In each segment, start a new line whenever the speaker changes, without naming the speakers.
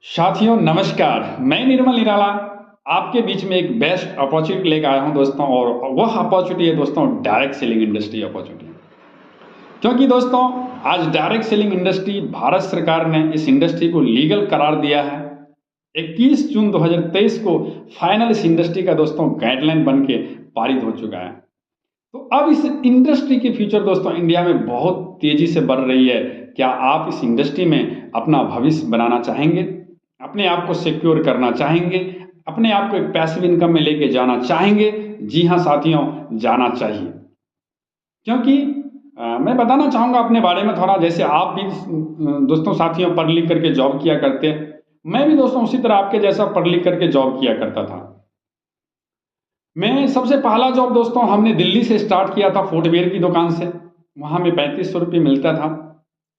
साथियों नमस्कार, मैं निर्मल निराला आपके बीच में एक बेस्ट अपॉर्चुनिटी लेकर आया हूं दोस्तों। और वह अपॉर्चुनिटी है दोस्तों डायरेक्ट सेलिंग इंडस्ट्री अपॉर्चुनिटी। क्योंकि दोस्तों आज डायरेक्ट सेलिंग इंडस्ट्री भारत सरकार ने इस इंडस्ट्री को लीगल करार दिया है। 21 जून 2023 को फाइनल इस इंडस्ट्री का दोस्तों गाइडलाइन बन के पारित हो चुका है। तो अब इस इंडस्ट्री की फ्यूचर दोस्तों इंडिया में बहुत तेजी से बढ़ रही है। क्या आप इस इंडस्ट्री में अपना भविष्य बनाना चाहेंगे, अपने आप को सिक्योर करना चाहेंगे, अपने आप को एक पैसिव इनकम में लेके जाना चाहेंगे? जी हाँ साथियों, जाना चाहिए। क्योंकि मैं बताना चाहूँगा अपने बारे में थोड़ा। जैसे आप भी दोस्तों साथियों पढ़ लिख करके जॉब किया करते हैं, मैं भी दोस्तों उसी तरह आपके जैसा पढ़ लिख करके जॉब किया करता था। मैं सबसे पहला जॉब दोस्तों हमने दिल्ली से स्टार्ट किया था, फुटवेयर की दुकान से। वहाँ में 3500 रुपये मिलता था।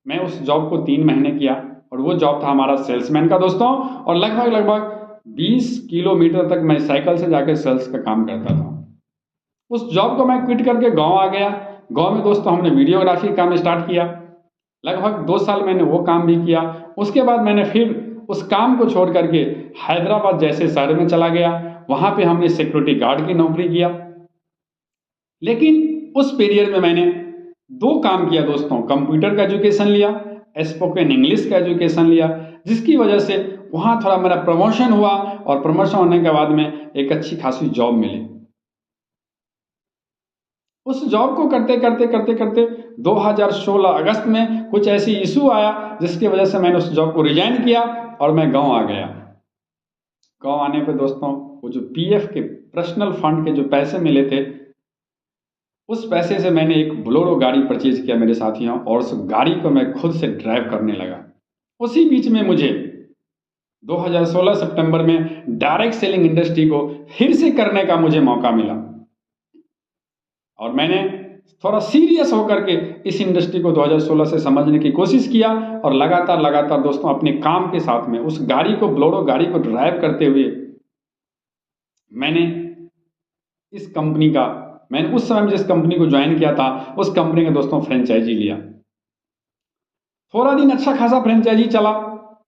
मैं उस जॉब को 3 महीने किया और वो जॉब था हमारा सेल्समैन का दोस्तों। और लगभग 20 किलोमीटर तक मैं साइकिल से जाकर सेल्स का काम करता था। उस जॉब को मैं क्विट करके गांव आ गया। गांव में दोस्तों हमने वीडियोग्राफी का काम स्टार्ट किया। लगभग 2 साल मैंने वो काम भी किया। उसके बाद मैंने फिर उस काम को छोड़ करके हैदराबाद जैसे शहर में चला गया। वहाँ पे हमने सिक्योरिटी गार्ड की नौकरी किया। लेकिन उस पीरियड में मैंने 2 काम किया दोस्तों। कंप्यूटर का एजुकेशन लिया, स्पोकन इंग्लिश का एजुकेशन लिया, जिसकी वजह से वहाँ थोड़ा मेरा प्रमोशन हुआ। और प्रमोशन होने के बाद में एक अच्छी खासी जॉब मिली। उस जॉब को करते 2016 अगस्त में कुछ ऐसी इशू आया जिसकी वजह से मैंने उस जॉब को रिजाइन किया और मैं गांव आ गया। गांव आने पे दोस्तों वो जो पीएफ के पर्सनल फंड के जो पैसे मिले थे, उस पैसे से मैंने एक बोलेरो गाड़ी परचेज किया मेरे साथियों। और उस गाड़ी को मैं खुद से ड्राइव करने लगा। उसी बीच में मुझे 2016 सितंबर में डायरेक्ट सेलिंग इंडस्ट्री को फिर से करने का मुझे मौका मिला। और मैंने थोड़ा सीरियस होकर के इस इंडस्ट्री को 2016 से समझने की कोशिश किया। और लगातार दोस्तों अपने काम के साथ में उस गाड़ी को, बोलेरो गाड़ी को ड्राइव करते हुए मैंने उस समय जिस कंपनी को ज्वाइन किया था, उस कंपनी का दोस्तों फ्रेंचाइजी लिया। थोड़ा दिन अच्छा खासा फ्रेंचाइजी चला।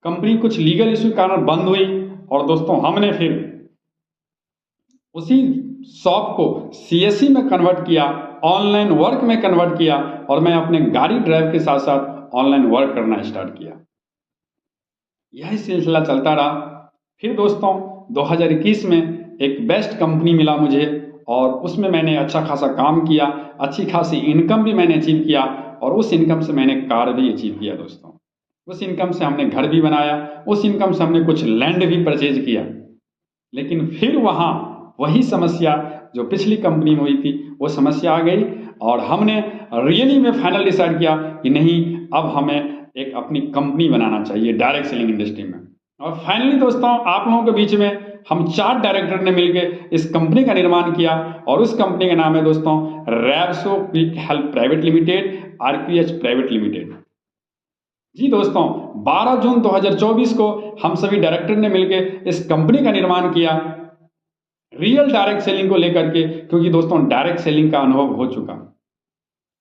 कंपनी कुछ लीगल इशू के कारण बंद हुई। और दोस्तों हमने फिर उसी शॉप को सीएससी में कन्वर्ट किया, ऑनलाइन वर्क में कन्वर्ट किया। और मैं अपने गाड़ी ड्राइव के साथ साथ ऑनलाइन वर्क करना स्टार्ट किया। यही सिलसिला चलता रहा। फिर दोस्तों 2021 में एक बेस्ट कंपनी मिला मुझे और उसमें मैंने अच्छा खासा काम किया, अच्छी खासी इनकम भी मैंने अचीव किया। और उस इनकम से मैंने कार भी अचीव किया दोस्तों। उस इनकम से हमने घर भी बनाया, उस इनकम से हमने कुछ लैंड भी परचेज किया। लेकिन फिर वहाँ वही समस्या जो पिछली कंपनी में हुई थी, वो समस्या आ गई। और हमने रियली में फाइनल डिसाइड किया कि नहीं, अब हमें एक अपनी कंपनी बनाना चाहिए डायरेक्ट सेलिंग इंडस्ट्री में। और फाइनली दोस्तों आप लोगों के बीच में हम 4 डायरेक्टर ने मिलकर इस कंपनी का निर्माण किया। और उस कंपनी का नाम है दोस्तों Rapso quick help private limited, RPH private limited. जी दोस्तों 12 जून 2024 को हम सभी डायरेक्टर ने मिलकर इस कंपनी का निर्माण किया, रियल डायरेक्ट सेलिंग को लेकर के। क्योंकि दोस्तों डायरेक्ट सेलिंग का अनुभव हो चुका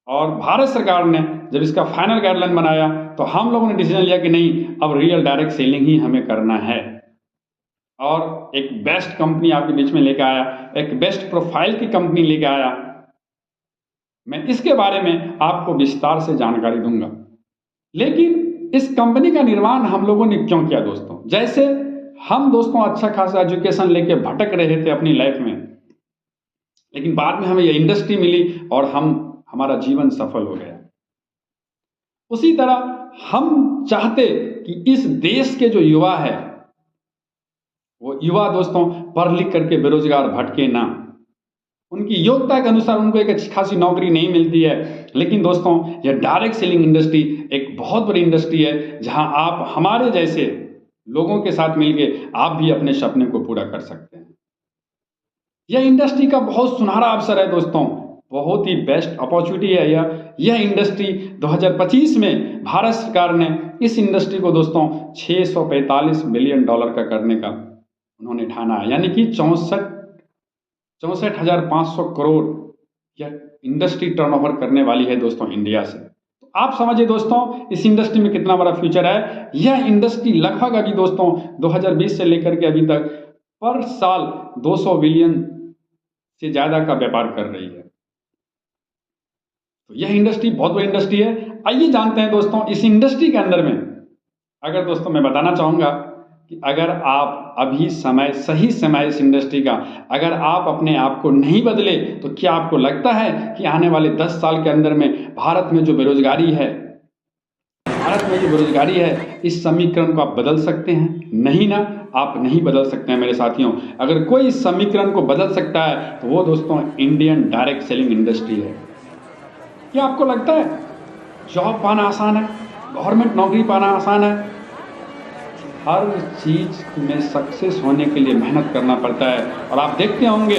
और भारत सरकार ने जब इसका फाइनल गाइडलाइन बनाया तो हम लोगों ने डिसीजन लिया कि नहीं, अब रियल डायरेक्ट सेलिंग ही हमें करना है। और एक बेस्ट कंपनी आपके बीच में लेकर आया, एक बेस्ट प्रोफाइल की कंपनी लेकर आया। मैं इसके बारे में आपको विस्तार से जानकारी दूंगा। लेकिन इस कंपनी का निर्माण हम लोगों ने क्यों किया दोस्तों? जैसे हम दोस्तों अच्छा खासा एजुकेशन लेके भटक रहे थे अपनी लाइफ में, लेकिन बाद में हमें ये इंडस्ट्री मिली और हमारा जीवन सफल हो गया। उसी तरह हम चाहते कि इस देश के जो युवा है, वो युवा दोस्तों पढ़ लिख करके बेरोजगार भटके ना। उनकी योग्यता के अनुसार उनको एक अच्छी खासी नौकरी नहीं मिलती है। लेकिन दोस्तों यह डायरेक्ट सेलिंग इंडस्ट्री एक बहुत बड़ी इंडस्ट्री है, जहां आप हमारे जैसे लोगों के साथ मिलके आप भी अपने सपने को पूरा कर सकते हैं। यह इंडस्ट्री का बहुत सुनहरा अवसर है दोस्तों, बहुत ही बेस्ट अपॉर्चुनिटी है यह इंडस्ट्री। 2025 में भारत सरकार ने इस इंडस्ट्री को दोस्तों $645 बिलियन का करने का उन्होंने ठाना है। यानी कि 64,500 करोड़ यह इंडस्ट्री टर्नओवर करने वाली है दोस्तों इंडिया से। तो आप समझिए दोस्तों इस इंडस्ट्री में कितना बड़ा फ्यूचर है। यह इंडस्ट्री लगभग अभी दोस्तों 2020 से लेकर के अभी तक पर साल 200 बिलियन से ज़्यादा का व्यापार कर रही है। तो यह इंडस्ट्री बहुत बड़ी इंडस्ट्री है। आइए जानते हैं दोस्तों इस इंडस्ट्री के अंदर में, अगर दोस्तों मैं बताना चाहूँगा कि अगर आप अभी सही समय इस इंडस्ट्री का अगर आप अपने आप को नहीं बदले तो क्या आपको लगता है कि आने वाले 10 साल के अंदर में भारत में जो बेरोजगारी है इस समीकरण को आप बदल सकते हैं? नहीं ना, आप नहीं बदल सकते हैं मेरे साथियों। अगर कोई इस समीकरण को बदल सकता है तो वो दोस्तों इंडियन डायरेक्ट सेलिंग इंडस्ट्री है। क्या आपको लगता है जॉब पाना आसान है, गवर्नमेंट नौकरी पाना आसान है? हर चीज़ में सक्सेस होने के लिए मेहनत करना पड़ता है। और आप देखते होंगे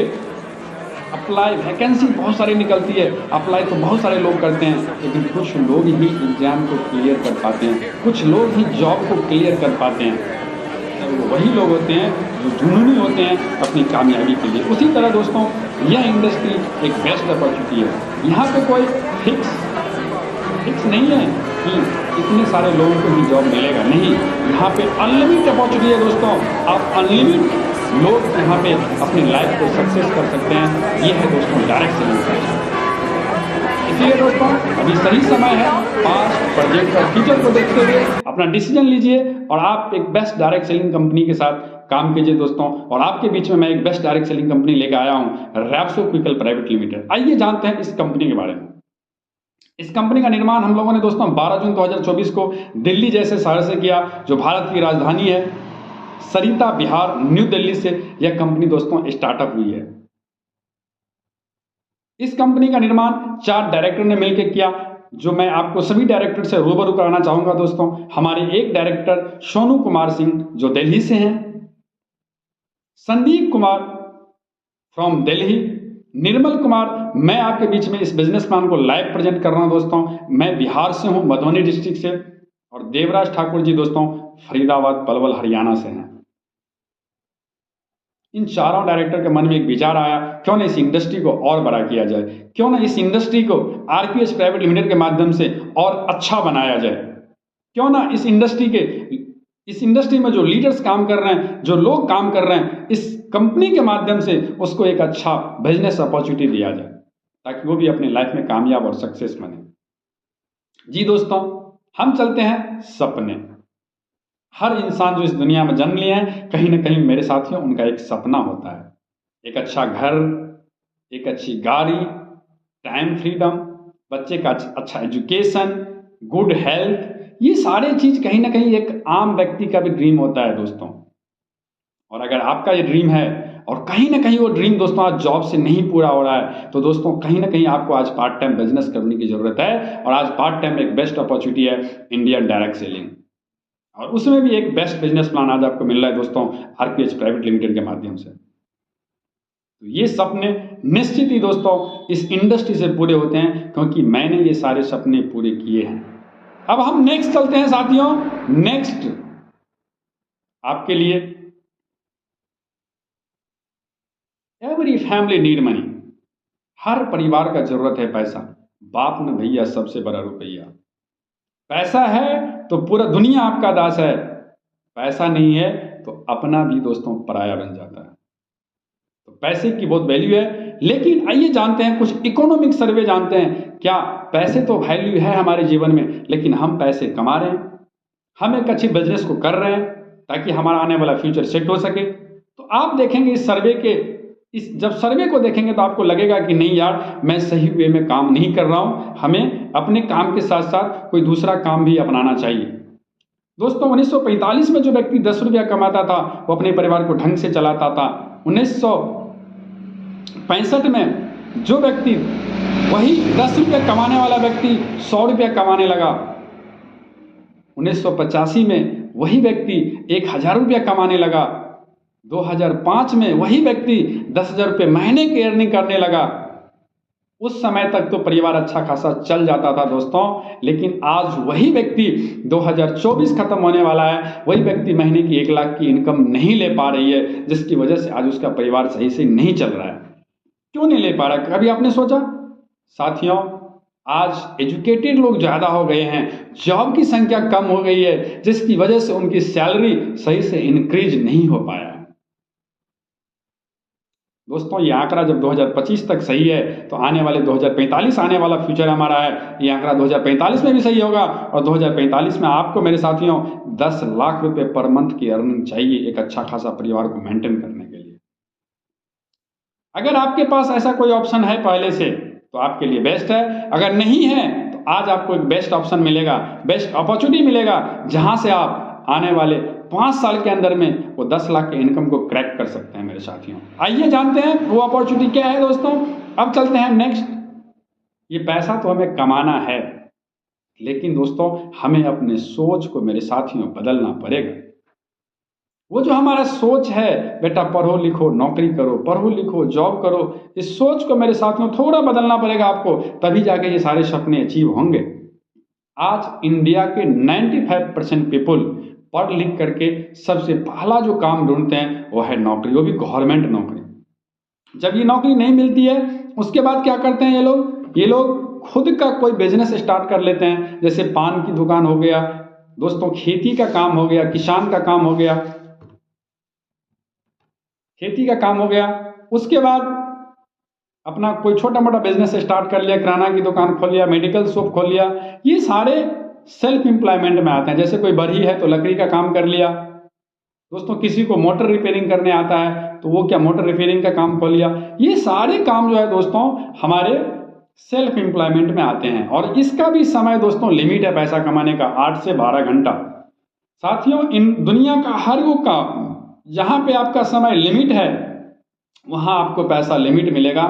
अप्लाई वैकेंसी बहुत सारी निकलती है, अप्लाई तो बहुत सारे लोग करते हैं, लेकिन कुछ लोग ही एग्ज़ाम को क्लियर कर पाते हैं, कुछ लोग ही जॉब को क्लियर कर पाते हैं। तो वही लोग होते हैं जो जुनूनी होते हैं अपनी कामयाबी के लिए। उसी तरह दोस्तों यह इंडस्ट्री एक बेस्ट अपॉर्चुनिटी है। यहाँ पे कोई फिक्स नहीं है कि इतने सारे लोगों को ही जॉब मिलेगा, नहीं, यहाँ पे अनलिमिटेड अपॉर्चुनिटी है दोस्तों। आप अनलिमिटेड लोग यहाँ पे अपनी लाइफ को सक्सेस कर सकते हैं। ये है दोस्तों डायरेक्ट सेलिंग। इसलिए दोस्तों अभी सही समय है, पास्ट, प्रेजेंट और फ्यूचर को देखते हुए अपना डिसीजन लीजिए और आप एक बेस्ट डायरेक्ट सेलिंग कंपनी के साथ काम कीजिए दोस्तों। और आपके बीच में मैं एक बेस्ट डायरेक्ट सेलिंग कंपनी लेकर आया हूँ, रैप्सो क्विकल प्राइवेट लिमिटेड। आइए जानते हैं इस कंपनी के बारे में। इस कंपनी का निर्माण हम लोगों ने दोस्तों 12 जून 2024 को दिल्ली जैसे शहर से किया, जो भारत की राजधानी है। सरिता बिहार, न्यू दिल्ली से यह कंपनी दोस्तों स्टार्टअप हुई है। इस कंपनी का निर्माण 4 डायरेक्टर ने मिलकर किया, जो मैं आपको सभी डायरेक्टर से रूबरू कराना चाहूंगा दोस्तों। हमारे एक डायरेक्टर सोनू कुमार सिंह जो दिल्ली से हैं, संदीप कुमार फ्रॉम दिल्ली, निर्मल कुमार, मैं आपके बीच में इस बिजनेस प्लान को लाइव प्रेजेंट कर रहा हूं दोस्तों। मैं बिहार से हूं, मधुबनी डिस्ट्रिक्ट से। और देवराज ठाकुर जी दोस्तों फरीदाबाद पलवल हरियाणा से हैं। इन चारों डायरेक्टर के मन में एक विचार आया, क्यों ना इस इंडस्ट्री को और बड़ा किया जाए, क्यों ना इस इंडस्ट्री को आरपीएस प्राइवेट लिमिटेड के माध्यम से और अच्छा बनाया जाए, क्यों ना इस इंडस्ट्री में जो लीडर्स काम कर रहे हैं, जो लोग काम कर रहे हैं, इस कंपनी के माध्यम से उसको एक अच्छा बिजनेस अपॉर्चुनिटी दिया जाए, ताकि वो भी अपनी लाइफ में कामयाब और सक्सेस बने। जी दोस्तों, हम चलते हैं सपने। हर इंसान जो इस दुनिया में जन्म लिए हैं, कहीं ना कहीं मेरे साथियों उनका एक सपना होता है। एक अच्छा घर, एक अच्छी गाड़ी, टाइम फ्रीडम, बच्चे का अच्छा एजुकेशन, गुड हेल्थ, ये सारे चीज कहीं ना कहीं एक आम व्यक्ति का भी ड्रीम होता है दोस्तों। और अगर आपका ये ड्रीम है और कहीं ना कहीं वो ड्रीम दोस्तों आज जॉब से नहीं पूरा हो रहा है, तो दोस्तों कहीं ना कहीं आपको आज पार्ट टाइम बिजनेस करने की जरूरत है। और आज पार्ट टाइम एक बेस्ट अपॉर्चुनिटी है इंडियन डायरेक्ट सेलिंग, और उसमें भी एक बेस्ट बिजनेस प्लान आज आपको मिल रहा है दोस्तों आरपीएच प्राइवेट लिमिटेड के माध्यम से। तो ये सपने निश्चित ही दोस्तों इस इंडस्ट्री से पूरे होते हैं, क्योंकि मैंने ये सारे सपने पूरे किए हैं। अब हम नेक्स्ट चलते हैं साथियों। नेक्स्ट आपके लिए एवरी फैमिली नीड मनी। हर परिवार का जरूरत है पैसा। बाप ने भैया सबसे बड़ा रुपया। पैसा है तो पूरा दुनिया आपका दास है, पैसा नहीं है तो अपना भी दोस्तों पराया बन जाता है। तो पैसे की बहुत वैल्यू है। लेकिन आइए जानते हैं कुछ इकोनॉमिक सर्वे जानते हैं, क्या पैसे तो वैल्यू है हमारे जीवन में, लेकिन हम पैसे कमा रहे हैं, हम एक अच्छी बिजनेस को कर रहे हैं ताकि हमारा आने वाला फ्यूचर सेट हो सके। तो आप देखेंगे इस सर्वे के जब सर्वे को देखेंगे तो आपको लगेगा कि नहीं यार, मैं सही वे में काम नहीं कर रहा हूं, हमें अपने काम के साथ साथ कोई दूसरा काम भी अपनाना चाहिए। दोस्तों 1945 में जो व्यक्ति 10 रुपया कमाता था वो अपने परिवार को ढंग से चलाता था। 1965 में जो व्यक्ति वही 10 रुपया कमाने वाला व्यक्ति 100 रुपया कमाने लगा। 1985 में वही व्यक्ति 1000 रुपया कमाने लगा। 2005 में वही व्यक्ति 10,000 रुपये महीने की अर्निंग करने लगा। उस समय तक तो परिवार अच्छा खासा चल जाता था दोस्तों, लेकिन आज वही व्यक्ति 2024 खत्म होने वाला है, वही व्यक्ति महीने की 1 लाख की इनकम नहीं ले पा रही है, जिसकी वजह से आज उसका परिवार सही से नहीं चल रहा है। क्यों नहीं ले पा रहा? कभी आपने सोचा? साथियों आज एजुकेटेड लोग ज़्यादा हो गए हैं, जॉब की संख्या कम हो गई है, जिसकी वजह से उनकी सैलरी सही से इंक्रीज नहीं हो पाया है। दोस्तों ये आंकड़ा जब 2025 तक सही है तो आने वाले 2045 आने वाला फ्यूचर हमारा है, ये आंकड़ा 2045 में भी सही होगा और 2045 में आपको मेरे साथियों 10 लाख रुपए पर मंथ की अर्निंग चाहिए एक अच्छा खासा परिवार को मेंटेन करने के लिए। अगर आपके पास ऐसा कोई ऑप्शन है पहले से तो आपके लिए बेस्ट है, अगर नहीं है तो आज आपको एक बेस्ट ऑप्शन मिलेगा, बेस्ट अपॉर्चुनिटी मिलेगा, जहां से आप आने वाले 5 साल के अंदर में वो 10 लाख के इनकम को क्रैक कर सकते हैं मेरे साथियों। आइए जानते हैं वो अपॉर्चुनिटी क्या है दोस्तों। अब चलते हैं नेक्स्ट। ये पैसा तो हमें कमाना है, लेकिन दोस्तों हमें अपने सोच को मेरे साथियों बदलना पड़ेगा। वो जो हमारा सोच है, बेटा पढ़ो लिखो नौकरी करो, पढ़ो लिखो जॉब करो, इस सोच को मेरे साथियों थोड़ा बदलना पड़ेगा आपको, तभी जाके ये सारे सपने अचीव होंगे। आज इंडिया के 95% पीपल पढ़ लिख करके सबसे पहला जो काम ढूंढते हैं वो है नौकरी, वो भी गवर्नमेंट नौकरी। जब ये नौकरी नहीं मिलती है उसके बाद क्या करते हैं ये लोग खुद का कोई बिजनेस स्टार्ट कर लेते हैं, जैसे पान की दुकान हो गया दोस्तों, खेती का काम हो गया, किसान का काम हो गया, खेती का काम हो गया। उसके बाद अपना कोई छोटा मोटा बिजनेस स्टार्ट कर लिया, किराना की दुकान खोल लिया, मेडिकल शॉप खोल लिया, ये सारे सेल्फ एम्प्लॉयमेंट में आते हैं। जैसे कोई बड़ी है तो लकड़ी का काम कर लिया दोस्तों, किसी को मोटर रिपेयरिंग करने आता है तो वो क्या मोटर रिपेयरिंग का काम खोल लिया। ये सारे काम जो है दोस्तों हमारे सेल्फ एम्प्लॉयमेंट में आते हैं और इसका भी समय दोस्तों लिमिट है पैसा कमाने का, 8 से 12 घंटा। साथियों इन दुनिया का हर वो काम जहां पे आपका समय लिमिट है वहां आपको पैसा लिमिट मिलेगा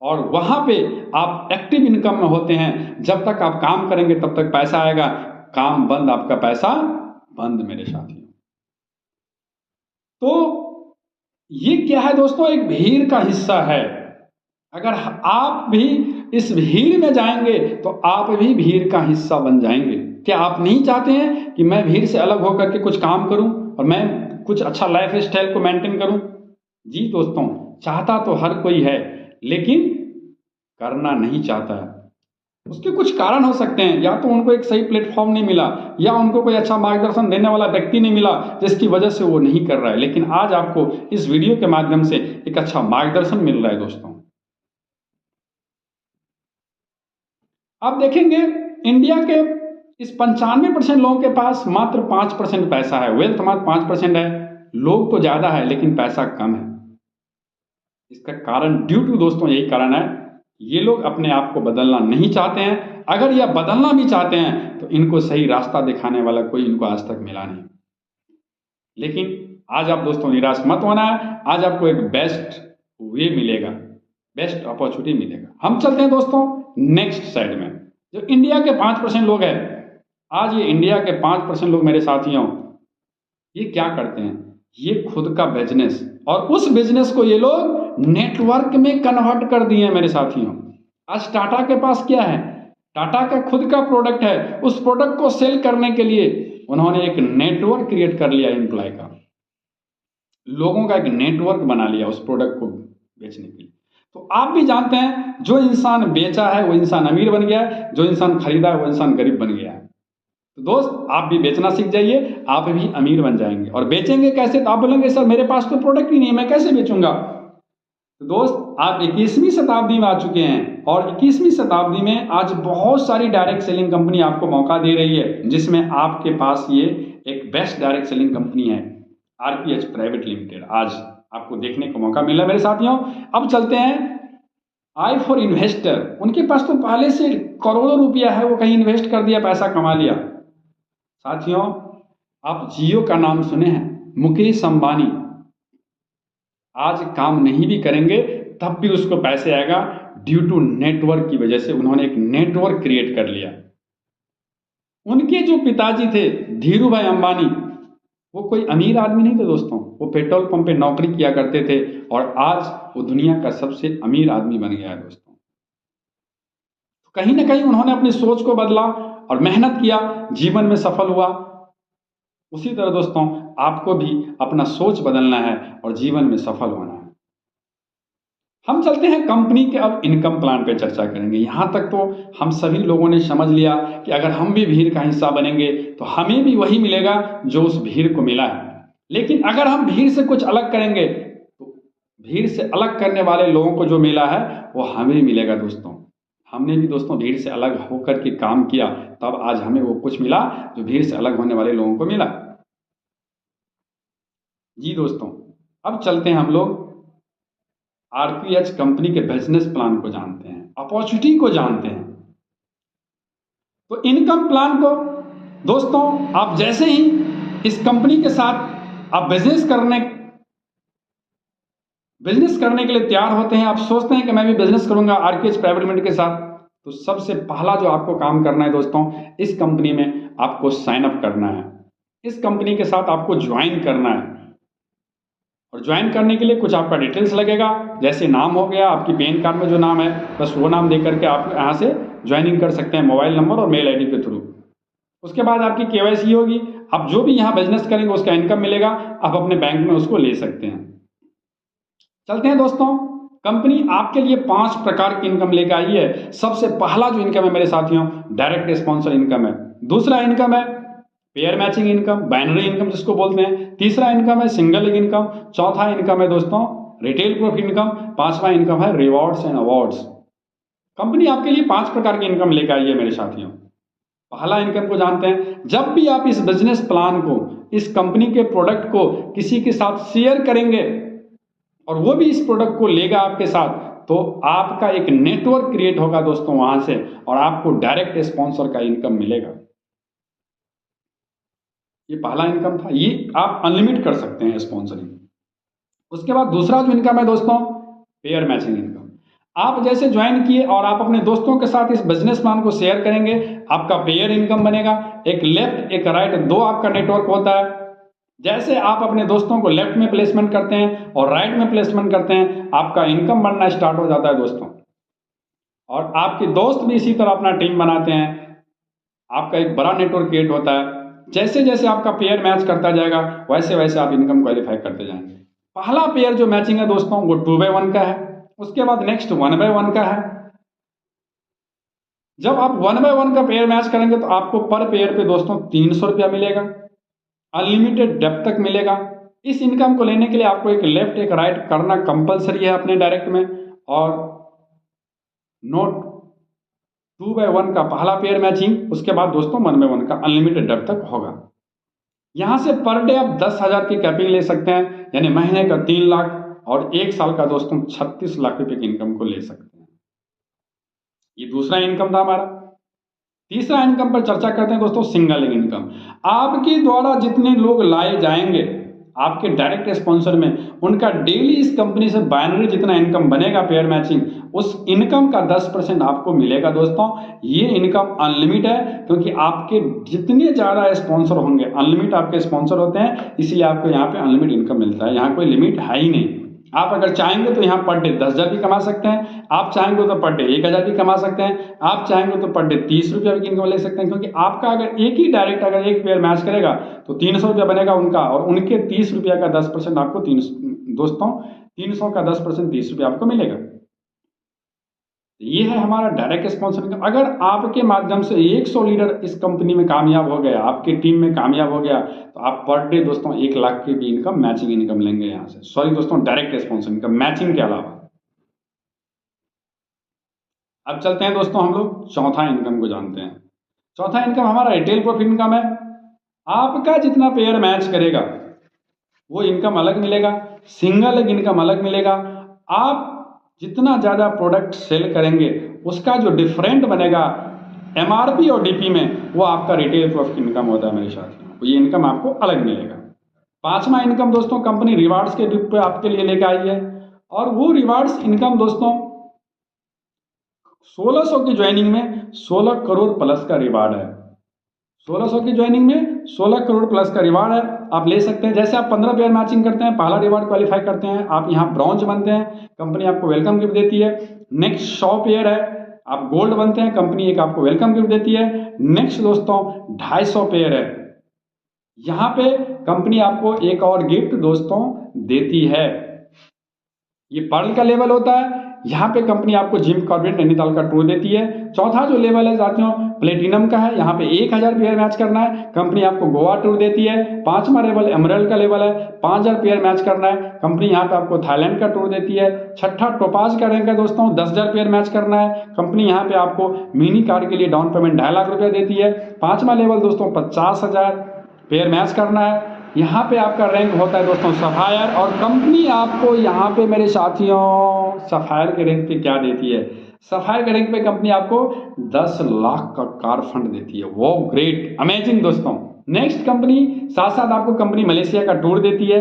और वहां पे आप एक्टिव इनकम में होते हैं। जब तक आप काम करेंगे तब तक पैसा आएगा, काम बंद आपका पैसा बंद मेरे साथियों। तो ये क्या है दोस्तों, एक भीड़ का हिस्सा है। अगर आप भी इस भीड़ में जाएंगे तो आप भी भीड़ का हिस्सा बन जाएंगे। क्या आप नहीं चाहते हैं कि मैं भीड़ से अलग होकर के कुछ काम करूं और मैं कुछ अच्छा लाइफ स्टाइल को मेंटेन करूं? जी दोस्तों, चाहता तो हर कोई है लेकिन करना नहीं चाहता है। उसके कुछ कारण हो सकते हैं, या तो उनको एक सही प्लेटफॉर्म नहीं मिला, या उनको कोई अच्छा मार्गदर्शन देने वाला व्यक्ति नहीं मिला जिसकी वजह से वो नहीं कर रहा है। लेकिन आज आपको इस वीडियो के माध्यम से एक अच्छा मार्गदर्शन मिल रहा है दोस्तों। आप देखेंगे इंडिया के इस 95% लोगों के पास मात्र 5% पैसा है, वेल्थ मात्र 5% है। लोग तो ज्यादा है लेकिन पैसा कम है। इसका कारण ड्यू टू दोस्तों यही कारण है, ये लोग अपने आप को बदलना नहीं चाहते हैं। अगर यह बदलना भी चाहते हैं तो इनको सही रास्ता दिखाने वाला कोई इनको आज तक मिला नहीं। लेकिन आज आप दोस्तों निराश मत होना है, आज आपको एक बेस्ट वे मिलेगा, बेस्ट अपॉर्चुनिटी मिलेगा। हम चलते हैं दोस्तों नेक्स्ट साइड में। जो इंडिया के 5% लोग हैं, आज ये इंडिया के 5% लोग मेरे साथियों ये क्या करते हैं, ये खुद का बिजनेस, और उस बिजनेस को ये लोग नेटवर्क में कन्वर्ट कर दिए हैं मेरे साथियों। आज टाटा के पास क्या है, टाटा का खुद का प्रोडक्ट है, उस प्रोडक्ट को सेल करने के लिए उन्होंने एक नेटवर्क क्रिएट कर लिया, एम्प्लॉय का, लोगों का एक नेटवर्क बना लिया उस प्रोडक्ट को बेचने के लिए। तो आप भी जानते हैं जो इंसान बेचा है वो इंसान अमीर बन गया है, जो इंसान खरीदा है वो इंसान गरीब बन गया है। तो दोस्त आप भी बेचना सीख जाइए, आप भी अमीर बन जाएंगे। और बेचेंगे कैसे, तो आप बोलेंगे सर मेरे पास तो प्रोडक्ट ही नहीं है, मैं कैसे बेचूंगा। तो दोस्त आप 21वीं शताब्दी में आ चुके हैं और 21वीं शताब्दी में आज बहुत सारी डायरेक्ट सेलिंग कंपनी आपको मौका दे रही है, जिसमें आपके पास ये एक बेस्ट डायरेक्ट सेलिंग कंपनी है RPH प्राइवेट लिमिटेड। आज आपको देखने को मौका मिला मेरे साथियों। अब चलते हैं आई फॉर इन्वेस्टर। उनके पास तो पहले से करोड़ों रुपया है, वो कहीं इन्वेस्ट कर दिया, पैसा कमा लिया। साथियों आप जियो का नाम सुने हैं, मुकेश अंबानी आज काम नहीं भी करेंगे तब भी उसको पैसे आएगा, ड्यू टू नेटवर्क की वजह से। उन्होंने एक नेटवर्क क्रिएट कर लिया। उनके जो पिताजी थे धीरू भाई अंबानी, वो कोई अमीर आदमी नहीं थे दोस्तों, वो पेट्रोल पंप पे नौकरी किया करते थे और आज वो दुनिया का सबसे अमीर आदमी बन गया है दोस्तों। तो कहीं ना कहीं उन्होंने अपनी सोच को बदला और मेहनत किया, जीवन में सफल हुआ। उसी तरह दोस्तों आपको भी अपना सोच बदलना है और जीवन में सफल होना है। हम चलते हैं कंपनी के अब इनकम प्लान पे चर्चा करेंगे। यहाँ तक तो हम सभी लोगों ने समझ लिया कि अगर हम भी भीड़ का हिस्सा बनेंगे तो हमें भी वही मिलेगा जो उस भीड़ को मिला है। लेकिन अगर हम भीड़ से कुछ अलग करेंगे तो भीड़ से अलग करने वाले लोगों को जो मिला है वो हमें मिलेगा दोस्तों। हमने भी दोस्तों भीड़ से अलग होकर के काम किया, तब आज हमें वो कुछ मिला जो भीड़ से अलग होने वाले लोगों को मिला। जी दोस्तों, अब चलते हैं हम लोग आरपीएच कंपनी के बिजनेस प्लान को जानते हैं, अपॉर्चुनिटी को जानते हैं। तो इनकम प्लान को दोस्तों आप जैसे ही इस कंपनी के साथ आप बिजनेस करने के लिए तैयार होते हैं, आप सोचते हैं कि मैं भी बिजनेस करूंगा आरपीएच प्राइवेट लिमिटेड के साथ, तो सबसे पहला जो आपको काम करना है दोस्तों, इस कंपनी में आपको साइन अप करना है। इस कंपनी के साथ आपको ज्वाइन करना है। और ज्वाइन करने के लिए कुछ आपका डिटेल्स लगेगा, जैसे नाम हो गया, आपकी पैन कार्ड में जो नाम है बस वो नाम दे करके आप यहाँ से ज्वाइनिंग कर सकते हैं, मोबाइल नंबर और मेल आईडी के थ्रू। उसके बाद आपकी केवाईसी होगी, आप जो भी यहाँ बिजनेस करेंगे उसका इनकम मिलेगा, आप अपने बैंक में उसको ले सकते हैं। चलते हैं दोस्तों, कंपनी आपके लिए 5 प्रकार की इनकम लेकर आई है। सबसे पहला जो इनकम है मेरे साथियों, डायरेक्ट स्पॉन्सर इनकम है। दूसरा इनकम है pair matching income, binary income जिसको बोलते हैं। तीसरा इनकम है सिंगल लेग इनकम। चौथा इनकम है दोस्तों रिटेल प्रॉफिट इनकम। पांचवा इनकम है रिवॉर्ड्स एंड अवार्ड्स। कंपनी आपके लिए 5 प्रकार की इनकम लेकर आई है मेरे साथियों। पहला इनकम को जानते हैं, जब भी आप इस बिजनेस प्लान को, इस कंपनी के प्रोडक्ट को किसी के साथ शेयर करेंगे और वो भी इस प्रोडक्ट को लेगा आपके साथ, तो आपका एक नेटवर्क क्रिएट होगा दोस्तों वहां से, और आपको डायरेक्ट स्पॉन्सर का इनकम मिलेगा। ये पहला इनकम था, ये आप अनलिमिट कर सकते हैं स्पॉन्सरिंग। उसके बाद दूसरा जो इनकम है दोस्तों, पेयर मैचिंग इनकम। आप जैसे ज्वाइन किए और आप अपने दोस्तों के साथ इस बिजनेस प्लान को शेयर करेंगे, आपका पेयर इनकम बनेगा। एक लेफ्ट एक राइट, 2 आपका नेटवर्क होता है। जैसे आप अपने दोस्तों को लेफ्ट में प्लेसमेंट करते हैं और राइट में प्लेसमेंट करते हैं, आपका इनकम बनना स्टार्ट हो जाता है दोस्तों। और आपके दोस्त भी इसी तरह अपना टीम बनाते हैं, आपका एक बड़ा नेटवर्क क्रिएट होता है। जैसे जैसे आपका पेयर मैच करता जाएगा वैसे वैसे आप इनकम क्वालिफाई करते जाएंगे। पहला पेयर जो मैचिंग है दोस्तों वो 2/1 का है। उसके बाद नेक्स्ट 1/1 का है। जब आप 1/1 का पेयर मैच करेंगे तो आपको पर पेयर पे दोस्तों 300 रुपया मिलेगा, अनलिमिटेड डेप्थ तक मिलेगा। इस इनकम को लेने के लिए आपको एक लेफ्ट एक राइट करना कंपलसरी है अपने डायरेक्ट में। और नोट 2/1 का पहला पेयर मैचिंग, उसके बाद दोस्तों 1/1 का अनलिमिटेड डेप्थ तक होगा। यहां से पर डे आप 10,000 की कैपिंग ले सकते हैं, यानी महीने का 3 लाख, और 1 साल का दोस्तों 36 लाख रुपए की इनकम को ले सकते हैं। ये दूसरा इनकम था हमारा। तीसरा इनकम पर चर्चा करते हैं दोस्तों, सिंगल लेग इनकम। आपके द्वारा जितने लोग लाए जाएंगे आपके डायरेक्ट स्पॉन्सर में, उनका डेली इस कंपनी से बाइनरी जितना इनकम बनेगा पेयर मैचिंग, उस इनकम का 10% आपको मिलेगा दोस्तों। ये इनकम अनलिमिट है, क्योंकि आपके जितने ज़्यादा स्पॉन्सर होंगे, अनलिमिट आपके स्पॉन्सर होते हैं, इसलिए आपको यहाँ पे अनलिमिट इनकम मिलता है। यहाँ कोई लिमिट है ही नहीं। आप अगर चाहेंगे तो यहाँ पर डे 10,000 भी कमा सकते हैं, आप चाहेंगे तो पर डे 1,000 भी कमा सकते हैं, आप चाहेंगे तो पर डे 30 रुपया की इनकम ले सकते हैं। क्योंकि आपका अगर एक ही डायरेक्ट अगर एक पेयर मैच करेगा तो 300 रुपया बनेगा उनका, और उनके 30 रुपया का 10% आपको दोस्तों 300 का 10% 30 रुपया आपको मिलेगा। ये है हमारा डायरेक्ट स्पॉन्सर इनकम। अगर आपके माध्यम से 100 लीडर इस कंपनी में कामयाब हो गया, आपकी टीम में कामयाब हो गया, तो आप पर डे दोस्तों 1 लाख की भी इनकम मैचिंग इनकम लेंगे यहाँ से। सॉरी दोस्तों, डायरेक्ट स्पॉन्सर इनकम मैचिंग के अलावा। अब चलते हैं दोस्तों हम लोग चौथा इनकम को जानते हैं। चौथा इनकम हमारा रिटेल प्रॉफिट इनकम है। आपका जितना पेयर मैच करेगा वो इनकम अलग मिलेगा, सिंगल इनकम अलग मिलेगा। आप जितना ज़्यादा प्रोडक्ट सेल करेंगे उसका जो डिफरेंट बनेगा एमआरपी और डीपी में, वो आपका रिटेल प्रॉफिट इनकम होता है मेरे साथियों। ये इनकम आपको अलग मिलेगा। पांचवा इनकम दोस्तों कंपनी रिवार्ड्स के रूप पे आपके लिए लेकर आई है, और वो रिवार्ड्स इनकम दोस्तों 1600 की ज्वाइनिंग में 16 करोड़ प्लस का रिवार्ड है। 1600 की ज्वाइनिंग में 16 करोड़ प्लस का रिवार्ड है, आप ले सकते हैं। जैसे आप 15 पेयर मैचिंग करते हैं, पहला रिवार्ड क्वालिफाई करते हैं, आप यहाँ ब्रॉन्ज बनते हैं, कंपनी आपको वेलकम गिफ्ट देती है। नेक्स्ट 100 पेयर है, आप गोल्ड बनते हैं, कंपनी एक आपको वेलकम गिफ्ट देती है। नेक्स्ट दोस्तों 250 पेयर है, यहाँ पे कंपनी आपको एक और गिफ्ट दोस्तों देती है। ये पर्ल का लेवल होता है। यहाँ पे कंपनी आपको जिम कॉर्बेट नैनीताल का टूर देती है। चौथा जो लेवल है साथियों प्लेटिनम का है, यहाँ पे 1000 पेयर मैच करना है, कंपनी आपको गोवा टूर देती है। पांचवा लेवल एमरल्ड का लेवल है, 5000 पेयर मैच करना है, कंपनी यहाँ पे आपको थाईलैंड का टूर देती है। छठा टोपाज का रैंक है दोस्तों, 10,000 पेयर मैच करना है, कंपनी यहाँ पे आपको मिनी कार के लिए डाउन पेमेंट 2.5 लाख रुपया देती है। पांचवा लेवल दोस्तों 50,000 पेयर मैच करना है। यहाँ पे आपका रैंक होता है दोस्तों सफायर, और कंपनी आपको यहाँ पे मेरे साथियों सफायर के रैंक पे क्या देती है, सफायर के रैंक पे कंपनी आपको 10 लाख का कार फंड देती है। वो ग्रेट अमेजिंग दोस्तों। नेक्स्ट कंपनी साथ साथ आपको कंपनी मलेशिया का टूर देती है।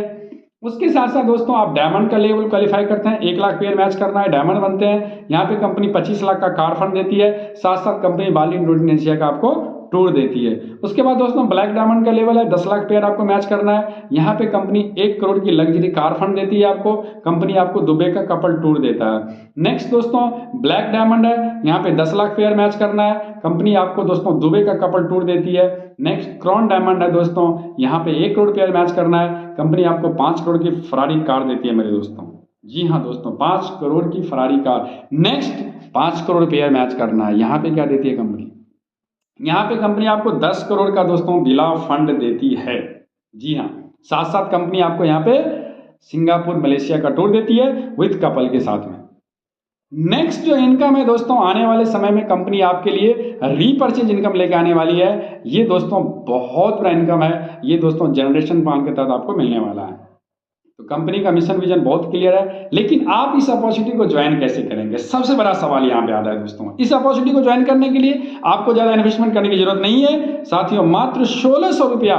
उसके साथ साथ दोस्तों आप डायमंड का लेवल क्वालिफाई करते हैं, 1 लाख पेयर मैच करना है, डायमंड बनते हैं, यहाँ पे कंपनी 25 लाख का कार फंड देती है। साथ साथ कंपनी बाली इंडोनेशिया का आपको टूर देती है। उसके बाद दोस्तों ब्लैक डायमंड का लेवल है, 10 लाख पेयर आपको मैच करना है, यहाँ पे कंपनी 1 करोड़ की लग्जरी कार फंड देती है आपको, कंपनी आपको दुबई का कपल टूर देता है। नेक्स्ट दोस्तों ब्लैक डायमंड है, यहाँ पे 10 लाख पेयर मैच करना है, कंपनी आपको दोस्तों दुबई का कपल टूर देती है। नेक्स्ट क्राउन डायमंड है दोस्तों, यहाँ पे 1 करोड़ पेयर मैच करना है, कंपनी आपको 5 करोड़ की फरारी कार देती है मेरे दोस्तों। जी हाँ दोस्तों 5 करोड़ की Ferrari car. Next 5 crore pair match करना है, यहाँ पे क्या देती है कंपनी, यहाँ पे कंपनी आपको 10 करोड़ का दोस्तों बिला फंड देती है। जी हाँ साथ साथ कंपनी आपको यहाँ पे सिंगापुर मलेशिया का टूर देती है विद कपल के साथ में। नेक्स्ट जो इनकम है दोस्तों आने वाले समय में कंपनी आपके लिए रीपर्चेज इनकम लेके आने वाली है। ये दोस्तों बहुत बड़ा इनकम है, ये दोस्तों जनरेशन प्लान के तहत आपको मिलने वाला है। तो कंपनी का मिशन विजन बहुत क्लियर है, लेकिन आप इस अपॉर्चुनिटी को ज्वाइन कैसे करेंगे, सबसे बड़ा सवाल यहाँ पे आता है दोस्तों। इस अपॉर्चुनिटी को ज्वाइन करने के लिए आपको ज्यादा इन्वेस्टमेंट करने की जरूरत नहीं है साथियों, मात्र 1600 रुपया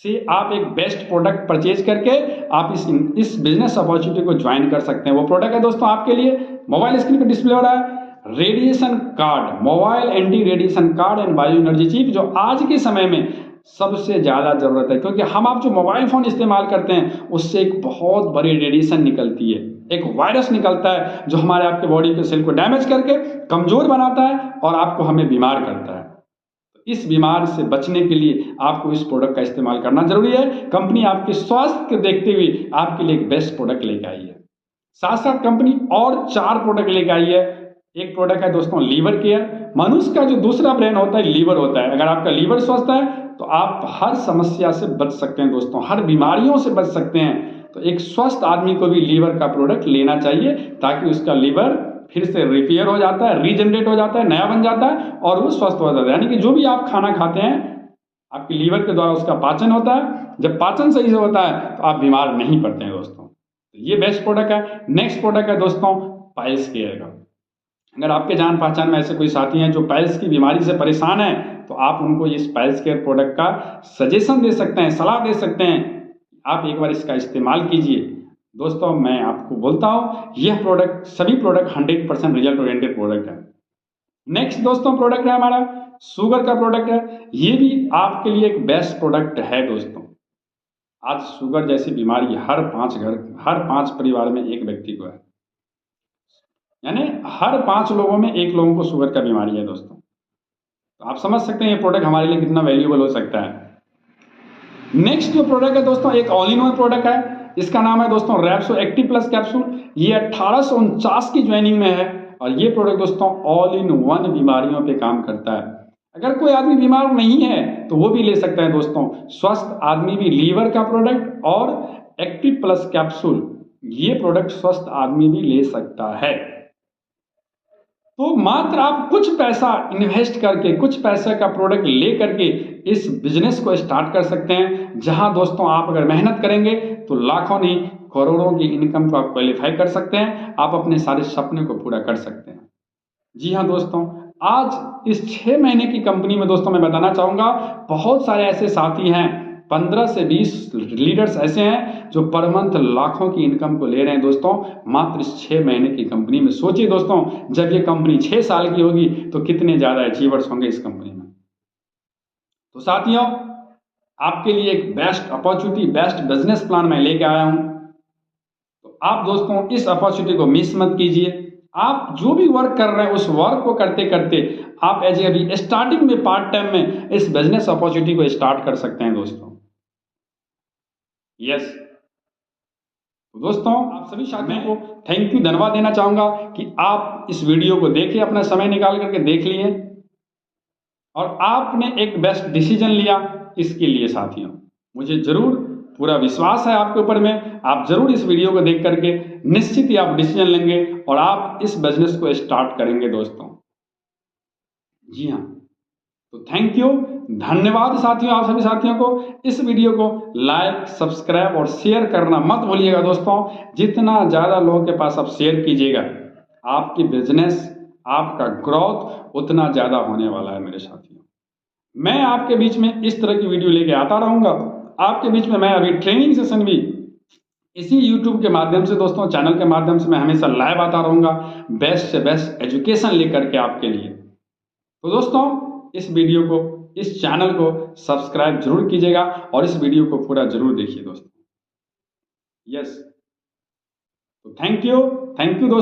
से आप एक बेस्ट प्रोडक्ट परचेज करके आप इस बिजनेस अपॉर्चुनिटी को ज्वाइन कर सकते हैं। वो प्रोडक्ट है दोस्तों आपके लिए मोबाइल स्क्रीन पर डिस्प्ले हो रहा है, radiation card, mobile anti radiation card and bio energy chip, जो आज के समय में सबसे ज़्यादा ज़रूरत है, क्योंकि हम आप जो मोबाइल फ़ोन इस्तेमाल करते हैं उससे एक बहुत बड़ी रेडिएशन निकलती है, एक वायरस निकलता है जो हमारे आपके बॉडी के सेल को डैमेज करके कमज़ोर बनाता है और आपको हमें बीमार करता है। तो इस बीमार से बचने के लिए आपको इस प्रोडक्ट का इस्तेमाल करना जरूरी है। कंपनी आपके स्वास्थ्य को देखते हुए आपके लिए एक बेस्ट प्रोडक्ट लेकर आई है। साथ साथ कंपनी और 4 प्रोडक्ट लेकर आई है। एक प्रोडक्ट है दोस्तों लीवर केयर, मनुष्य का जो दूसरा ब्रेन होता है लीवर होता है। अगर आपका लीवर स्वस्थ है तो आप हर समस्या से बच सकते हैं दोस्तों, हर बीमारियों से बच सकते हैं। तो एक स्वस्थ आदमी को भी लीवर का प्रोडक्ट लेना चाहिए ताकि उसका लीवर फिर से रिपेयर हो जाता है, रीजनरेट हो जाता है, नया बन जाता है और वो स्वस्थ हो जाता है। यानी कि जो भी आप खाना खाते हैं आपके लीवर के द्वारा उसका पाचन होता है, जब पाचन सही से होता है तो आप बीमार नहीं पड़ते हैं दोस्तों। तो ये बेस्ट प्रोडक्ट है। नेक्स्ट प्रोडक्ट है दोस्तों पाइल्स केयर का। अगर आपके जान पहचान में ऐसे कोई साथी हैं जो पाइल्स की बीमारी से परेशान है तो आप उनको इस पाइल्स केयर प्रोडक्ट का सजेशन दे सकते हैं, सलाह दे सकते हैं, आप एक बार इसका इस्तेमाल कीजिए दोस्तों। मैं आपको बोलता हूँ यह प्रोडक्ट सभी प्रोडक्ट 100% रिजल्ट ओरिएंटेड प्रोडक्ट है। नेक्स्ट दोस्तों प्रोडक्ट है हमारा शुगर का प्रोडक्ट है। ये भी आपके लिए एक बेस्ट प्रोडक्ट है दोस्तों। आज शुगर जैसी बीमारी हर 5 परिवार में एक व्यक्ति को है, यानी हर 5 लोगों में 1 लोगों को शुगर का बीमारी है दोस्तों। तो आप समझ सकते हैं ये प्रोडक्ट हमारे लिए कितना वैल्यूएबल हो सकता है। नेक्स्ट जो प्रोडक्ट है दोस्तों एक ऑल इन वन प्रोडक्ट है, इसका नाम है दोस्तों रैप्सो एक्टिव प्लस कैप्सूल। ये 1849 की ज्वाइनिंग में है और ये प्रोडक्ट दोस्तों ऑल इन वन बीमारियों पे काम करता है। अगर कोई आदमी बीमार नहीं है तो वो भी ले सकता है दोस्तों। स्वस्थ आदमी भी लीवर का प्रोडक्ट और एक्टिव प्लस कैप्सूल ये प्रोडक्ट स्वस्थ आदमी भी ले सकता है। तो मात्र आप कुछ पैसा इन्वेस्ट करके कुछ पैसे का प्रोडक्ट ले करके इस बिजनेस को स्टार्ट कर सकते हैं, जहां दोस्तों आप अगर मेहनत करेंगे तो लाखों नहीं करोड़ों की इनकम को आप क्वालिफाई कर सकते हैं, आप अपने सारे सपने को पूरा कर सकते हैं। जी हाँ दोस्तों, आज इस 6 महीने की कंपनी में दोस्तों मैं बताना चाहूँगा बहुत सारे ऐसे साथी हैं, 15 से 20 लीडर्स ऐसे हैं जो पर मंथ लाखों की इनकम को ले रहे हैं दोस्तों मात्र इस 6 महीने की कंपनी में। सोचिए दोस्तों जब ये कंपनी 6 साल की होगी तो कितने ज़्यादा अचीवर्स होंगे इस कंपनी में। तो साथियों आपके लिए एक best opportunity, best business plan मैं लेके आया हूँ। तो आप दोस्तों इस अपॉर्चुनिटी को मिस मत कीजिए। आप जो भी वर्क कर रहे हैं उस वर्क को करते करते आप एज अभी स्टार्टिंग में पार्ट टाइम में इस बिजनेस अपॉर्चुनिटी को स्टार्ट कर सकते हैं दोस्तों। यस, तो दोस्तों आप सभी साथियों को थैंक यू, धन्यवाद देना चाहूँगा कि आप इस वीडियो को देखे, अपना समय निकाल करके देख लिए और आपने एक बेस्ट डिसीजन लिया। इसके लिए साथियों मुझे ज़रूर पूरा विश्वास है आपके ऊपर में, आप ज़रूर इस वीडियो को देख करके निश्चित ही आप डिसीजन लेंगे और आप इस बिजनेस को स्टार्ट करेंगे दोस्तों। जी हाँ, तो थैंक यू, धन्यवाद साथियों, आप सभी साथियों को। इस वीडियो को लाइक, सब्सक्राइब और शेयर करना मत भूलिएगा दोस्तों। जितना ज़्यादा लोगों के पास आप शेयर कीजिएगा, आपकी बिजनेस, आपका ग्रोथ उतना ज़्यादा होने वाला है मेरे साथियों। मैं आपके बीच में इस तरह की वीडियो लेके आता रहूँगा। आपके बीच में मैं अभी ट्रेनिंग सेशन भी इसी YouTube के माध्यम से दोस्तों, चैनल के माध्यम से मैं हमेशा लाइव आता रहूँगा, बेस्ट से बेस्ट एजुकेशन लेकर के आपके लिए। तो दोस्तों इस वीडियो को, इस चैनल को सब्सक्राइब जरूर कीजिएगा और इस वीडियो को पूरा जरूर देखिए दोस्तों। यस, तो थैंक यू दोस्तों।